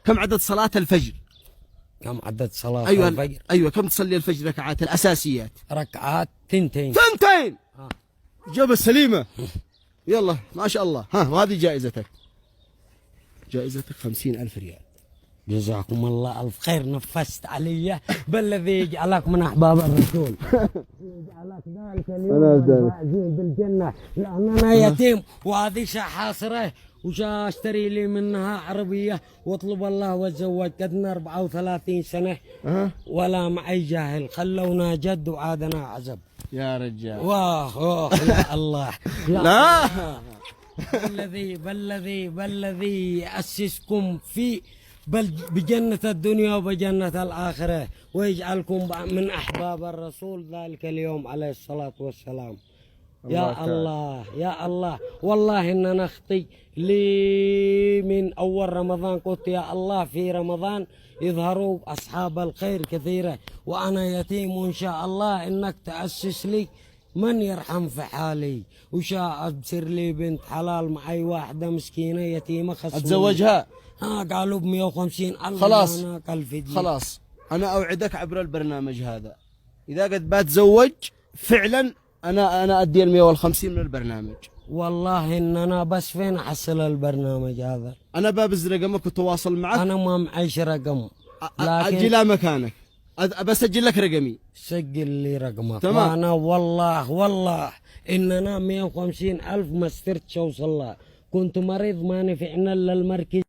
كم عدد صلاة الفجر؟ كم عدد صلاة أيوة الفجر؟ أيوة، كم تصلي الفجر ركعات الأساسيات؟ ركعات ثنتين. ثنتين. إجابة سليمة. يلا ما شاء الله. ها، وهذه جائزتك، جائزتك 50,000 ريال. جزاكم الله ألف خير، نفست علي. بالذي يجعلك من أحباب الرسول يجعلك ذلك اليوم الفائزين بالجنة، لأننا يتيم وهذه حاصرة وجا اشتري لي منها عربية واطلب الله واتزوج. قدنا 34 سنة ولا معي جاهل، خلونا جد وعادنا عزب. يا رجال واه يا الله. لا بالذي يأسسكم في بجنة الدنيا وبجنة الآخرة ويجعلكم من أحباب الرسول ذلك اليوم عليه الصلاة والسلام. يا الله يا الله، والله إن نخطي لي من أول رمضان قلت يا الله في رمضان يظهروا أصحاب الخير كثيرة وأنا يتيم، وإن شاء الله إنك تأسس لي من يرحم في حالي، وشاء أبصر لي بنت حلال معي واحدة مسكينة يتيمة أتزوجها. قالوا ب150,000. خلاص خلاص، أنا أوعدك عبر البرنامج هذا إذا قد بتزوج فعلا أنا أدي 150 من البرنامج. والله إن أنا بس فين أحصل البرنامج هذا؟ أنا بابز رقمك وتواصل معك. أنا ما معيش رقم، لكن أجي لا مكانك، بسجل لك رقمي. سجل لي رقمك. تمام. وأنا والله إن أنا 150,000 ما استرتش أوصل لها، كنت مريض ما نفعنا إلا المركز.